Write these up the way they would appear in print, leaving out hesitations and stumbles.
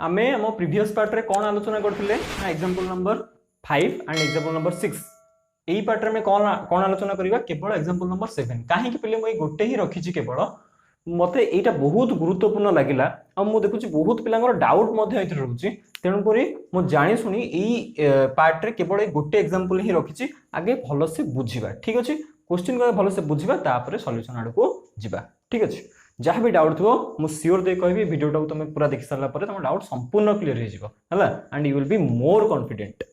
आमे हम previous part रे कौन आलोचना करथिले ना example number 5 and example number 6 एही पार्ट रे में कौन आलोचना करिवा केवल एग्जांपल नंबर 7 काहे कि पहिले मई गोटे ही रखिछि केवल मते एटा बहुत गुरुत्वपूर्ण लागिला आ मु देखुछि बहुत पिलांगर डाउट मध्ये एथि रहउछि तेनु करी मु जानि सुनी एही पार्ट रे केवल गोटे एग्जांपल ही रखिछि आगे भलो से बुझिबा ठीक अछि क्वेश्चन को भलो से बुझिबा तापर सॉल्यूशन आड़ को जिबा ठीक अछि जहाँ भी डाउट थो मु श्योर दे कहबी वीडियोटा को तुम पूरा देखि सारला परे तुम डाउट संपूर्ण क्लियर हो जिवो हला and you will be more confident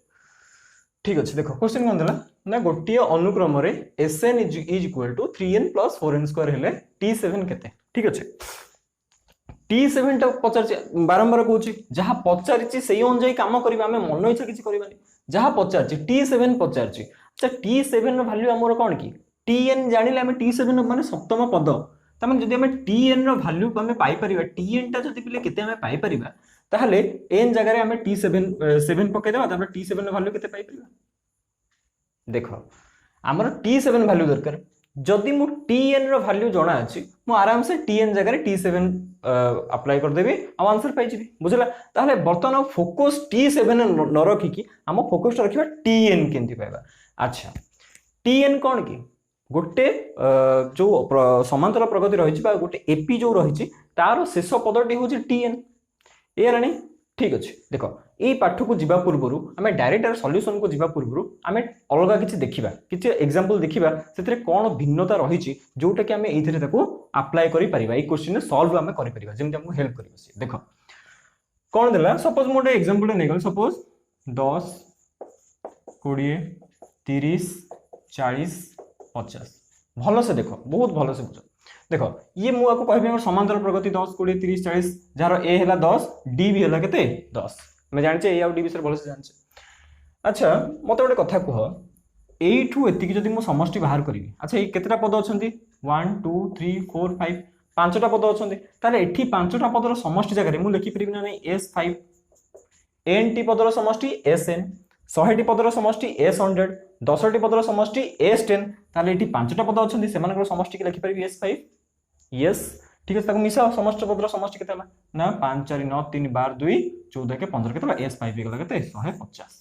ठीक अछि देखो क्वेश्चन कोन देला ना गोटिए अनुक्रम रे Sn is equal to 3n + 4n square हेले t7 केते ठीक अछि t7 टा पचारछि बारंबार कहूछि जहाँ पचारछि सेही अनुसार काम करबा हमें मन इच्छा किछि करबानी जहाँ पचारछि t7 पचारछि अच्छा t7 रो वैल्यू हमर कोन की tn जानिले हमें t7 माने सप्तम पद तमें जदि हमें tn रो वैल्यू को हमें पाई परिबा tn टा जदि पिले केते हमें पाई परिबा ताहले n जगह रे हमें t7 7 पके देबा तापर t7 रो वैल्यू केते पाई परिबा देखो हमर t7 वैल्यू दरकार जदि मु tn रो वैल्यू जणा अछि मु आराम से tn जगह रे t7 अप्लाई कर देबी आ आंसर पाई जिबी बुझला ताहले बर्तन फोकस t7 न रखी की हम फोकस रखिबा tn केंति पाइबा अच्छा tn कोन की गोटे जो समांतर प्रगति रही गोटे एपी जो रही तार शेष पदटी हूँ tn ए रानी ठीक अच्छे देख ये पाठ को जीवा पूर्व आम डायरेक्ट सॉल्यूशन को जीवा पूर्व आम अलग किसी देखा किसी एग्जांपल देखा से कौन भिन्नता रही जोटा कि आम ये अप्लाई कर क्वेश्चन सॉल्व आम कर जमी हेल्प कर देख कौन देला सपोज मोटे एग्जांपल नहीं गल सपोज 10 20 30 40 50 भलो से देखो बहुत भलो से बुझो देखो ये मु आपको कहबे समांतर प्रगति 10 20 30 40 जार ए हैला 10 डी भी हैला केते 10 मैं जानचे ए आ डी विषय भलो से जानचे अच्छा मते गोटे कथा कह एठू एतिकी जदि मु समष्टि बाहर करबी अच्छा ए केतेटा पद अछंती 1 2 3 4 5 पांचटा पद अछंती ताले एठी पांचटा पदर समष्टि जगह रे मु लिखि परिबी ना नै s5 n टी पदर समष्टि sn 100 टी पदर समष्टि s100 10 टी पदर समष्टि s10 ताले एठी पांचटा पद अछंती सेमानकर समष्टि के लिखि परिबी s5 यस ठीक है ताको मिसा समष्टि पदर समष्टि केतेला ना 5 4 9 3 12 2 14 के 15 केतेला s5 गेला केते 150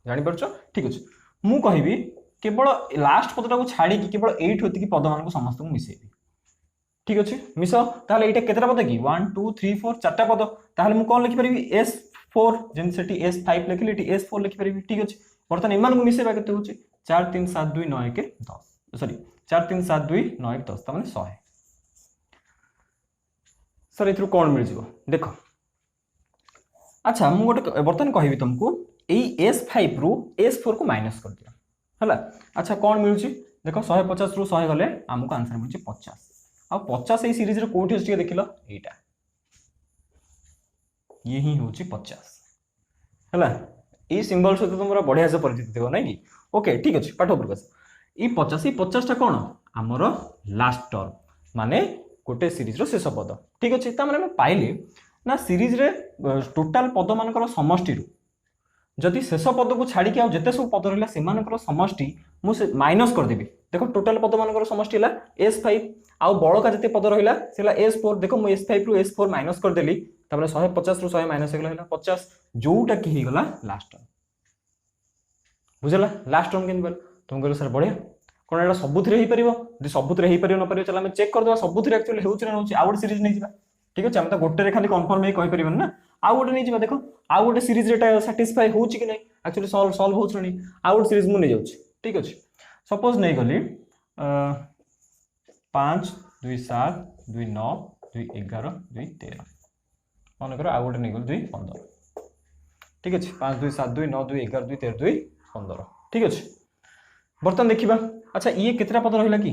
जानि परछो ठीक अछि मु कहिबी केवल लास्ट पदटा को छाडी कि केवल 8 होती कि पद मान को समस्त को मिसेबी ठीक अछि मिसा ताले एटा केतेला पद कि 1 2 3 4 चारटा पद ताले मु कोन लिखि परिबी s4 जेन सेटी s5 लिखिली टी s4 लिखि परिबी ठीक अछि बर्तन इमान को मिसेबा केते होछि 4 3 7 2 9 1 10 सॉरी 4 3 7 2 9 1 10 तमाने 100 सर इथरु कोन मिल जिवो देखो अच्छा मु गोटे बर्तन कहबी तुमको एई s5 रु s4 को माइनस कर दिया हला अच्छा कोन मिलुछि देखो 150 रु 100 गले हमको आंसर मिलुछि 50 आ 50 एई सीरीज रे कोठी अछि देखिलो एटा ये ही होछि 50 हला ए सिंबल सहित तुमरा बढ़िया से परिचित थिबो नै कि ओके ठीक अछि पाठ ऊपर बस ई 50 टा कोन हमर लास्ट टर्म माने गोटे सीरीज रो शेष पद ठीक अछि त माने पाइले ना सीरीज रे टोटल पद मानकर समष्टि रु जदि शेष पद को छाड़ी के आ जते सब पद रहला से मानकर समष्टि मु से माइनस कर देबी देखो टोटल पद मानकर समष्टि हला s5 आ बळका जते पद रहला सेला s4 देखो मु s5 रु s4 माइनस कर देली तबले 150 रु 100 माइनस हेला 50 जोटा कि हे गला लास्ट टर्म बुझला लास्ट टर्म केन बोल तुम कहलो सर बढ़िया कोन एटा सबुथरे हे परिबो जे सबुथरे हे परिबो न परिबो चला हम चेक कर देबा सबुथरे एक्चुअली हेउछ ना होछ आउट सीरीज नै जिबा ठीक अछि हम त गोटे रे खाली कंफर्म हे कहि परिबन ना आउ गोटे नै जिबा देखो आउ गोटे सीरीज रेटा सैटिस्फाई होछ कि नै एक्चुअली सॉल्व होछ नै आउट सीरीज मु नै जाउछ ठीक अछि सपोज नै गली 5 2 7 2 9 2 11 2 13 मन करो आउ गोटे नै गल 2 15 ठीक अछि 5 2 7 2 9 2 11 2 13 2 15 ठीक अछि बर्तन देखिबा अच्छा ये केतरा पद रहला कि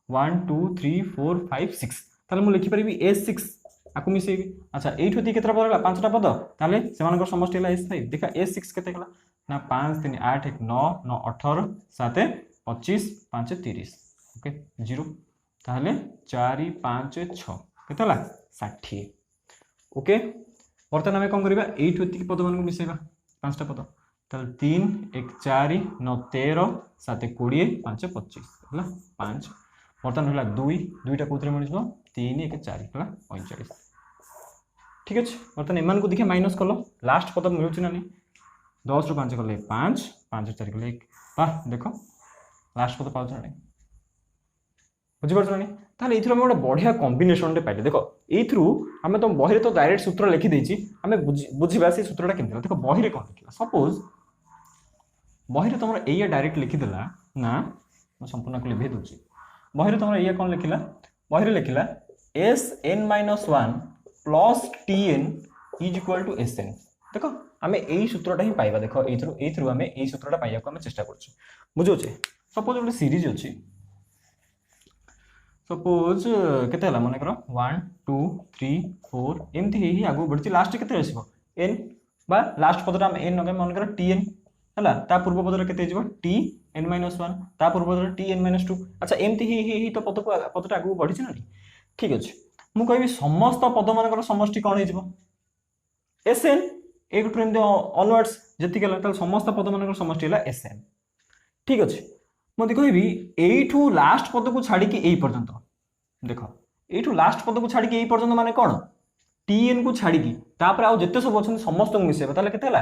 1 2 3 4 5 6 ताले मु लिखि परिबी s6 आकु मिसेबी अच्छा 8 होती केतरा पद रहला पांचटा पद ताले सेमानकर समष्टि हला s5 देखा s6 केते गला ना 5 3 8 1 9 9 18 7 25 5 30 ओके 0 ताले 4 5 6 केते हला 60 ओके बर्तन हमें कोन करबा 8 होती के पद मान को मिसेबा पांचटा पद ताले 3 1 4 9 13 7 20 5 25 हला 5 बर्तन हला 2 2टा कोथरे मिल जबो 3 1 4 हला 45 ठीक अच्छे बर्तमान एम को देखिए माइनस कल लास्ट पद मिलूँ ना नहीं 10 ରୁ 5 कले 5 5 ରୁ 4 कले 1 वाह देख लास्ट पद पाँच ना बुझीपार ना ताहले ये गोटे बढ़िया कॉम्बिनेशन पाइले देख ये आम तुम बही तो डायरेक्ट सूत्र लिखिदेची आम बुझा से सूत्रटा केमती देख बही कौन लिखा सपोज बही तुम ये डायरेक्ट लिखिदेला ना संपूर्ण को लिखी दूसरी बही तुम ये कौन लिखला बही लिखला S N minus one plus T N is equal to S N देख आम यही सूत्रटा ही पाइबा देख ये आम यही सूत्रटा पाइबा चेष्टा कर बुझे सपोज गोटे सीरीज अच्छी सपोज केते हला मन कर 1 2 3 4 एमती ही आगु बढ़ती लास्ट केते आसीबो n बा लास्ट पदरा हम n नगे मन कर tn हला ता पूर्व पदरा केते जिवो tn - 1 ता पूर्व पदरा tn - 2 अच्छा एमती ही तो पदटा आगु बढ़ी छ ना ठीक अछि मु कहबी समस्त पद मानकर समष्टि कोन हे जिवो sn एक टू एमती ऑनवर्ड्स जति केला त समस्त पद मानकर समष्टि हला sn ठीक अछि मते कहबी एठू लास्ट पद को छाड़ी के एई पर्यंत देख एठू लास्ट पद को छाड़ी के एई पर्यंत माने कोन tn को छाड़ी की तापर आउ जत्ते सब अछन समस्त को मिसेबा ताले केते हला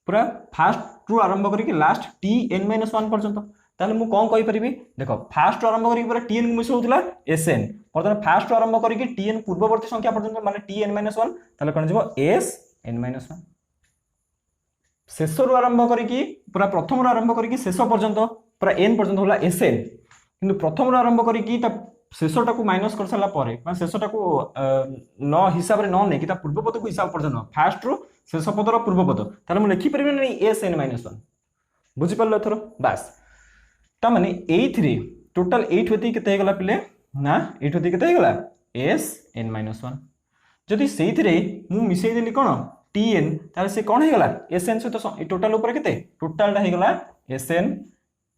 पूरा फास्ट रु आरंभ करी के लास्ट tn - 1 पर्यंत ताले मु कोन कहि परिबी देखो फास्ट आरंभ करी पूरा tn को मिसौतला sn परतन फास्ट आरंभ करी के tn पूर्ववर्ती संख्या पर्यंत माने tn - 1 ताले कोन जिवो sn - 1 शेष रु आरंभ करी की पूरा प्रथम रु आरंभ करी के शेष पर्यंत पूरा n पर्यंत होला sn किंतु प्रथम आरंभ करी शेषटा को माइनस कर सारा पर शेषटा को न हिसाब से न नहीं कि पूर्व पद को हिसाब पर्यटन फास्ट रु शेष पदर पूर्व पद ताले मुझे लिखिपारे ना sn - 1 बुझीपार एथर बास ताने ये टोटाल एट होती के पिले ना एट होती के sn - 1 जदि से मु मिसईदेली कौन tn ताले से कौन होगा sn सहित टोटाल के टोटालटा होगा sn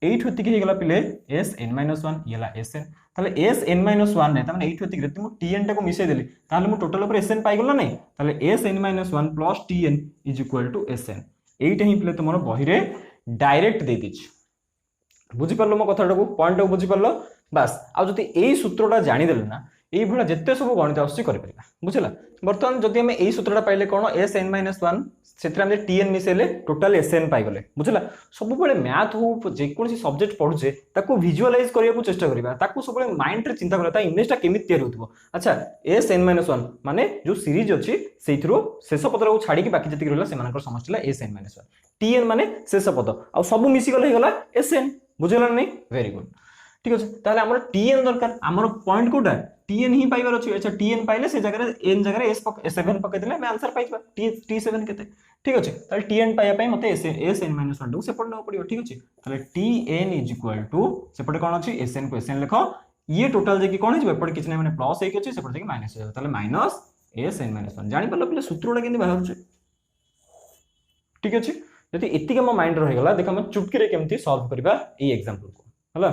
8 होती के पिले sn - 1 ये sn ताले sn - 1 ने ताने 8 होती के मु tn टा को मिसई देली ताले मु टोटल ऊपर sn पाई गला नै ताले sn - 1 plus tn is equal to sn एटा ही पिले तुमरो बही रे डायरेक्ट दे दिछ बुझी परलो मो कथाटा को पॉइंट को बुझी परलो बस आ जति एई सूत्रटा जानि देले ना एई भला जत्ते सब गणित आसी करि परिबा बुझला बर्तमान जदि हम एई सूत्रटा पाइले कोन sn - 1 सेत्रा हम tn मिसेले टोटल sn पाई गले बुझला सब बेले मैथ हो जे कोनसी सब्जेक्ट पढुचे ताको विजुअलाइज करिया को चेष्टा करिबा ताको सब बेले माइंड रे चिंता करला ता इमेजटा केमित तयार होतबो अच्छा sn - 1 माने जो सीरीज अछि सेइथरो शेष पदर को छाडी के बाकी जति रहला से मानकर समझला sn - 1 tn माने शेष पद आ सब मिसी गले हेगला sn बुझला नै वेरी गुड ठीक अछि ताले हमर tn दरकार हमर पॉइंट कोटा tn ही पाइबार अछि अच्छा tn पाइले से जगह n जगह s7 पके देले मैं आंसर पाइबा t7 केते ठीक अछि ताले tn पाइया पई मते sn - 1 से पढनो पड़ियो ठीक अछि ताले tn इज इक्वल टू से पडे कोन अछि sn को sn लिखो ये टोटल जे कि कोन हिबे पडे किछ नै माने प्लस 1 अछि से पडे कि माइनस हो ताले माइनस sn - 1 जानि परलो पले सूत्रडा केंदी बाहर छै ठीक अछि जति एतिके म माइंड रहि गला देखो हम चुटकी रे केमती सॉल्व करबा ए एग्जांपल को हला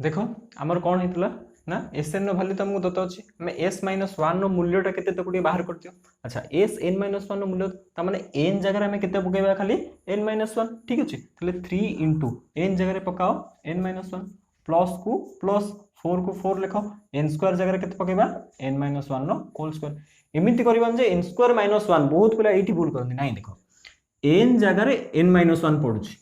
देखो हमर कोन हितला ना sn नो वैल्यू तुमको दत अछि मैं s - 1 नो मूल्यटा केते तो कुडी बाहर करतियो अच्छा sn - 1 नो मूल्य त माने n जगह में केते पकेबा खाली n - 1 ठीक अछि तले 3 * n जगह रे पकाओ n - 1 प्लस को प्लस 4 को 4 लिखो n स्क्वायर जगह रे केते पकेबा n - 1 नो होल स्क्वायर एमिति करबन जे n स्क्वायर - 1 बहुत पिला एठी भूल करनी नाही देखो n जगह रे n - 1 पडुची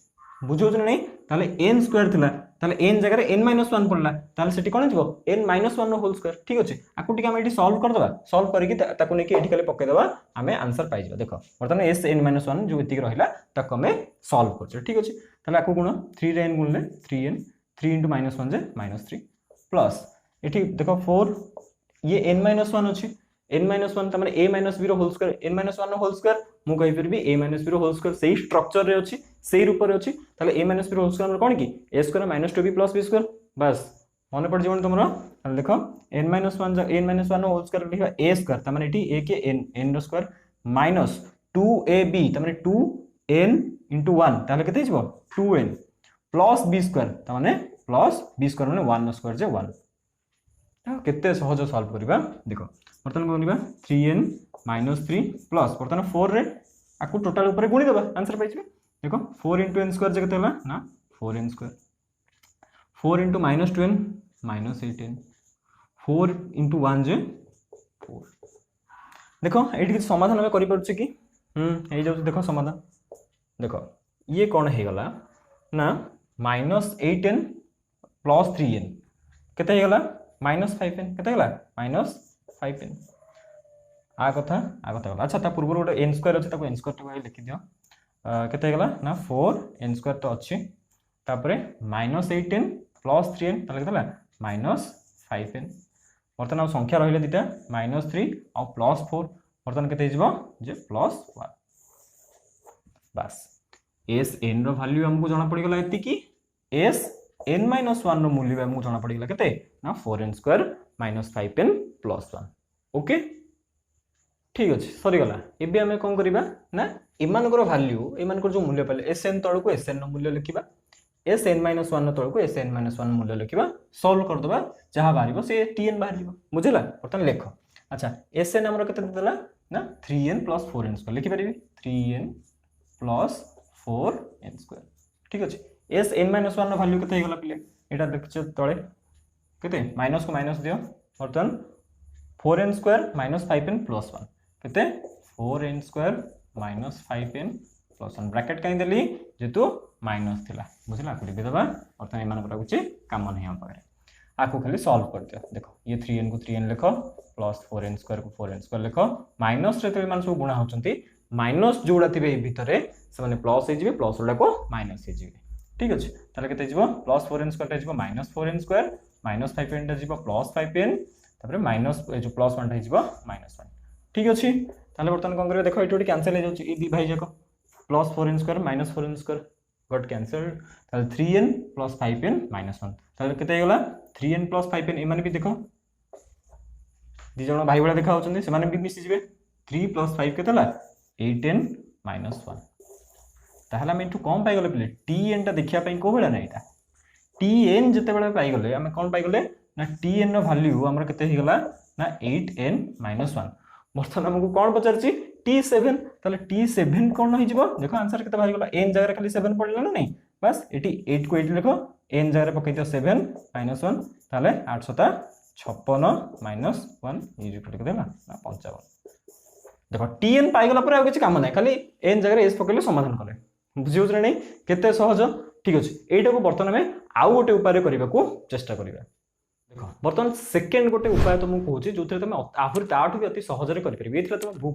बुझो नै ताले n स्क्वायर थिला ताले n जगह रे n - 1 पडला ताले सेठी कोन जिवो n - 1 नो होल स्क्वायर ठीक अछि आकु टिका हम एठी सॉल्व कर दबा सॉल्व करी कि ताकु नै कि एठी खाली पके दबा हमें आंसर पाइ जिवो देखो वर्तमान sn - 1 जो एति रहिला ताकु हमें सॉल्व करछ ठीक अछि ताले आकु गुण 3 रे n गुणले 3n 3 * -1 जे -3 प्लस एठी देखो 4 ये n - 1 अछि n - 1 त माने a - b रो होल स्क्वायर n - 1 नो होल स्क्वायर मु कहि परबी a - b रो होल स्क्वायर सेही स्ट्रक्चर रे अछि सेही रूप रे अछि ताले a - b रो होल स्क्वायर हमर कोन की a square - 2b + b square बस मने पड़ जीवन तुमरो ताले देखो n - 1 नो होल स्क्वायर लिखा a स्क्वायर त माने एठी a के n रो स्क्वायर माइनस 2ab त माने 2n * 1 ताले केते हिजबो 2n प्लस b स्क्वायर त माने प्लस b स्क्वायर माने 1 नो स्क्वायर जे 1 केते सहज सॉल्व करबा देखो वर्तमान कोनिबा 3n - 3 प्लस वर्तमान 4 रे आकु टोटल ऊपर गुणी देबा आंसर पाइ छिबे देखो 4 * n स्क्वायर जे केते होला ना 4n स्क्वायर 4 * -2n -8n 4 * 1 जे 4 देखो ये समाधान आम कर कि देख समाधान देख ये कौन हो गला ना -8n + 3n केते हो गला -5n केते गला -5n आ कथा गला। अच्छा ता पूर्व गोटे n स्क्वायर अच्छे n स्क्वायर लिखि दियो केते गला ना 4n स्क्वायर तो अच्छी तापरे -8n + 3n ताले केते गला -5n बर्तमान संख्या रहिले दिटा -3 और +4 बर्तमान केते हिजबो जे +1 बस Sn रो वैल्यू हमको जाना पड़ी गला एति की Sn - 1 रो मूल्य हमको जाना पड़ी गला केते ना 4n स्क्वायर -5n + 1 ओके ठीक अछि सरी गला। एबे हमें कोन करिबा ना एमानकर वैल्यू एमानकर जो मूल्य पाले Sn तळ को Sn रो मूल्य लिखिबा Sn - 1 रो तळ को Sn - 1 मूल्य लिखिबा सॉल्व कर दबा जहां बाहरिबो से Tn बाहरिबो बुझला। बर्तन लेख अच्छा Sn हमरो केते देला ना 3n + 4n स्क्वायर लिखि परिबी 3n + 4n स्क्वायर ठीक अछि। Sn - 1 रो वैल्यू केते गला पिले एटा देखछ तळे केते माइनस को माइनस दियो बर्तन 4n स्क्वायर -5n + 1 केते 4n स्क्वायर -5n + 1 ब्रैकेट काई देली जेतु माइनस थिला बुझला को लिखि दबा बर्तन एमान पर कुछ काम नहीं हम पारे आको खाली सॉल्व कर दियो देखो ये 3n को 3n लिखो प्लस 4n स्क्वायर को 4n स्क्वायर लिखो माइनस रे तो मान सब गुणा होचंती माइनस जोड़ा थिबे भितरे से माने प्लस हे जिवे प्लस उडा को माइनस हे जिवे ठीक अछि। ताले केते जिवो प्लस 4n स्क्वायर टा जिवो -4n स्क्वायर -5n टा जिवो +5n तापर माइनस ए जो +1 टा जिवो -1 ठीक अछि। ताले बर्तन कोन करे देखो एटोडी कैंसिल हे जाउची ए दी भाई जाको +4n square -4n square got cancel ताले 3n + 5n -1 ताले केते गला 3n + 5n ए माने भी देखो दी जण भाई बळा देखा होचंदी से माने भी मिसी जिवे 3 + 5 केतेला 8n - 1 ताहला हम इटु कम पाई गले प्ले tn टा देखिया पई को बेला ना एटा tn जते बेला पाई गले हम कोन पाई गले ना tn रो वैल्यू हमर केते हे गला ना 8n - 1 बर्तन हमको कोन पचरची t7 ताले t7 कोन हो जिवो देखो आंसर केते बाहर गला n जगह खाली 7 पड़ला ना नहीं बस एटी 8 को 8 लिखो n जगह पकई दियो 7 - 1 ताले 8 7 56 - 1 ये जो देला ना 55 देखो tn पाई गला पर आ किछ काम नै खाली n जगह s पकइले समाधान करे बुझियो रे नहीं केते सहज ठीक अछि। एटा को बर्तन में आउ गोटे उपाय करबा को चेष्टा करबा देखो बर्तन सेकंड गोटे उपाय तो मु कहूची जोथरे तुम आहुर ताठु भी अति सहज रे करि परबी एथला तुम बुक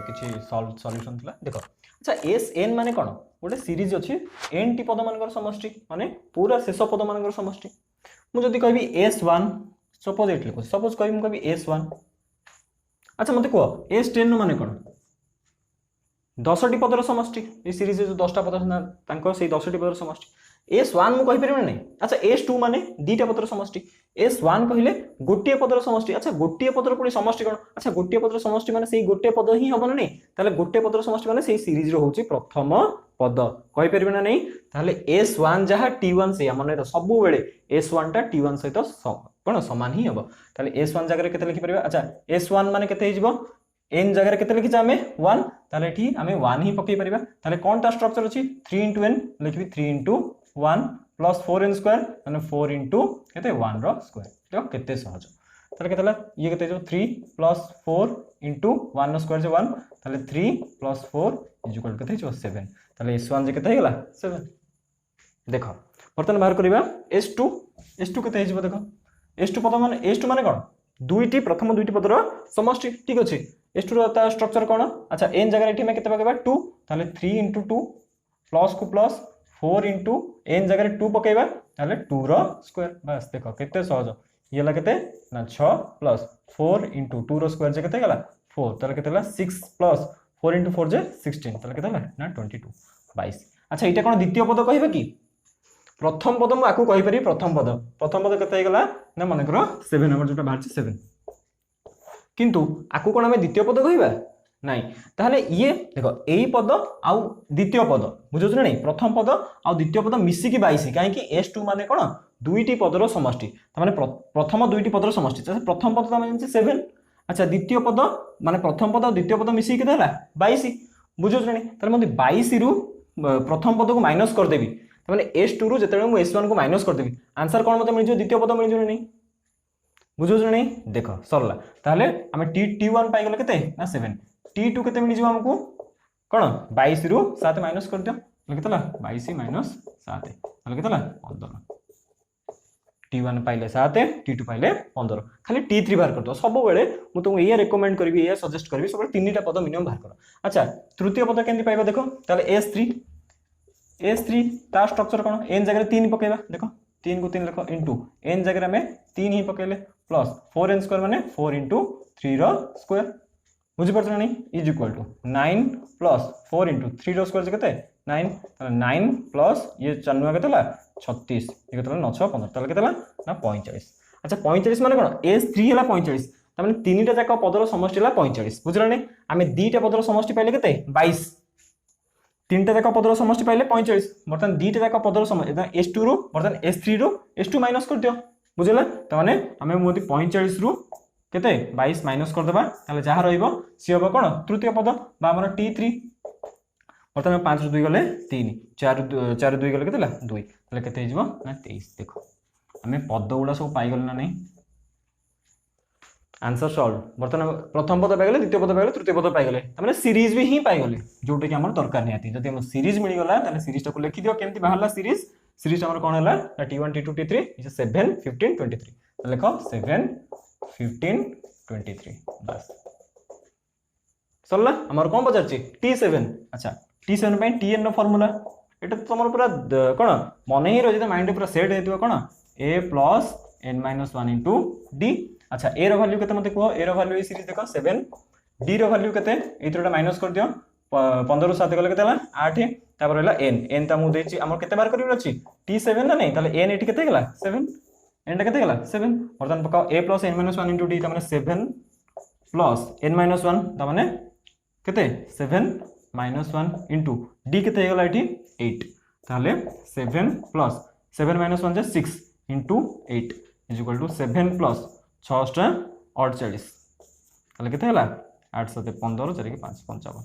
किछि सॉल्यूशन थला देखो अच्छा Sn माने कोन गोटे सीरीज अछि n टी पद मानकर समष्टि माने पूरा शेष पद मानकर समष्टि मु जदी कहबी S1 सपोज एट लिखो सपोज कहबी मु कहबी S1 अच्छा मते को S10 माने कोन 10 टी पदर समष्टि ए सीरीज जो 10 टा पद तांको से 10 टी पदर समष्टि S1 मु कहि परबे नै अच्छा S2 माने दीटा पदर समष्टि S1 कहिले गोटिए पदर समष्टि अच्छा गोटिए पदर पुनी समष्टि कोन अच्छा गोटिए पदर समष्टि माने सेही गोटे पद ही हबो नै ताले गोटे पदर समष्टि माने सेही सीरीज रो होची प्रथम पद कहि परबे ना नै ताले S1 जहा T1 से माने सब बेले S1 टा T1 सहित कोन समान ही हबो ताले S1 जगह रे केते लिखि परबे अच्छा S1 माने केते हिजबो n जगह रे केते लिखि जामे 1 ताले एठी हमें 1 ही पकई परबा ताले कोन ता स्ट्रक्चर अछि 3 * n लिखबी 3 * 1 + 4n स्क्वायर माने 4 * केते 1 रो स्क्वायर देखो केते सहज ताले केतेला ये केते जो 3 + 4 * 1 रो स्क्वायर जे 1 ताले 3 + 4 = केते जो 7 ताले S1 जे केते हेगला 7 देखो बर्तन बाहर करबा S2 केते हिजबो देखो S2 पद माने S2 माने कोन दुईटी प्रथम दुईटी पदर समष्टि ठीक अछि S2 रो ता स्ट्रक्चर कोन अच्छा n जगह एठी में केते पकेबा 2 ताले 3 * 2 प्लस को प्लस 4 * n जगह 2 पकेबा ताले 2 रो स्क्वायर बस देखो केते सहज ये ला केते ना 6 प्लस 4 * 2 रो स्क्वायर जे केते गला 4 ताले केते ला 6 प्लस 4 * 4 जे 16 ताले केते ला ना 22 22 अच्छा एटा कोन द्वितीय पद कहबा की प्रथम पद मु आकु कहि परि प्रथम पद केते गला ना माने करो 7 नंबर जोटा बाहर 7 किंतु आकु कोन हमें द्वितीय पद कहिबा नाही ताहले ये देखो एई पद आउ द्वितीय पद बुझो नै प्रथम पद आउ द्वितीय पद मिसी की 22 काहे कि S2 माने कोन दुईटी पदर समष्टि त माने प्रथम दुईटी पदर समष्टि प्रथम पद त माने 7 अच्छा द्वितीय पद माने प्रथम पद और द्वितीय पद मिसी के देला 22 बुझो नै ताले मते 22 रु प्रथम पद को माइनस कर देबी त माने S2 रु जते मु S1 को माइनस कर देबी आंसर कोन मते मिल जो द्वितीय पद मिल जो नै बुझुछ नहीं देख सरला ताहले आमे T1 पाई गेले केते ना 7 T2 केते मिली जीवा हमको कोन 22 रु 7 माइनस कर दियो केतेला 22 माइनस 7 ताहले केतेला 15 T1 पाइले 7 T2 पाइले 15 खाली T3 बाहर कर दो सब बेले मु तुमको ये रेकमेंड करबी ये सजेस्ट करबी सब तीनटा पद मिनिमम बाहर कर। अच्छा तृतीय पद केंति पाइबा देखो ताहले S3 ता स्ट्रक्चर कोन n जगह 3 पकेबा देखो 3 को 3 लिखो इनटू n जगह में 3 ही पकेले प्लस 4n स्क्वायर माने 4 into 3 रो स्क्वायर बुझी पड़छ नहीं is equal to 9 plus 4 into 3 रो स्क्वायर केते 9 9 प्लस ये 94 केतेला 36 ये केतेला 9 6 15 ताले केतेला ना 45। अच्छा 45 माने कोन S3 हला 45 त माने तीनटा जाक पदर समष्टि हला 45 बुझला नहीं आमे दीटा पदर समष्टि पाइले केते 22 तीनटा जाक पदर समष्टि पाइले 45 बर्तन दीटा जाक पदर समष्टि S2 रो बर्तन S3 रो S2 माइनस कर दियो बुझला त माने आमे मोदी 45 रु केते 22 माइनस कर देबा ताले जहा रहइबो सी होबो कोन तृतीय पद बा हमर T3 बर्तन 5 रु 2 गले 3 4 2 गले केतेला 2 ताले केते हिजबो ना 23 देखो आमे पद उडा सब पाई गल ना नहीं आंसर सॉल्व बर्तन प्रथम पद पाई गले द्वितीय पद पाई गले तृतीय पद पाई गले त माने सीरीज भी ही पाई गले जोटे कि हमर दरकार नियाती जदी हम सीरीज मिली गला ताले सीरीज टा को लिखि दियो केमति बाहरला सीरीज हमर कोन हला T1 T2 T3 इज 7 15 23 तो लिखो 7 15 23 बस सरला हमर कोन पचारची T7 अच्छा T7 पे Tn नो फार्मूला एटा तो हमर पूरा कोन मने ही रहि माइंड पूरा सेट हेतिबो कोन a plus n minus 1 into d अच्छा a रो वैल्यू केते मते को a रो वैल्यू ई सीरीज देखो 7 d रो वैल्यू केते एतरोटा माइनस कर दियो 15 7 गले केते हला 8 तापर हला n ता मु देछि हमर केते बार करियो अछि T7 ना नहीं ताले n एठी केते गेला 7 n टा केते गेला 7 वर्तमान पकाओ a plus n minus 1 into d ता माने 7 plus n minus 1 ता माने केते 7 minus 1 into d केते गेला एठी 8 ताले 7 plus 7 minus 1 J 6 into 8 is equal to 7 plus 6 टा 48 ताले केते गेला 8 7 15 4 के 5 55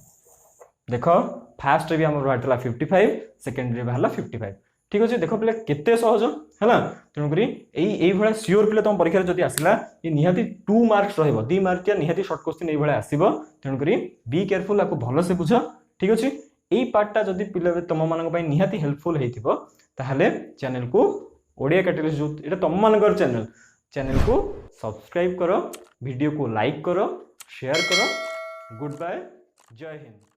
देखो फास्ट रे भी हमर बाहरला 55 सेकंड रे बाहरला 55 ठीक अछि देखो पले केते सहज हैला तनु करी एई भला श्योर पले तुम परीक्षा रे जति आसिला ये निहाती 2 मार्क्स रहइबो 2 मार्क या निहाती शॉर्ट क्वेश्चन एई भला आसीबो तनु करी बी केयरफुल आको भलो से बुझो ठीक अछि एई पार्टटा जति पिले तुम मानक पई निहाती हेल्पफुल हेतिबो ताहाले चैनल को ओडिया कैटलिस्ट जो एटा तुम मानकर चैनल को सब्सक्राइब करो वीडियो को लाइक करो शेयर करो गुड बाय जय हिंद।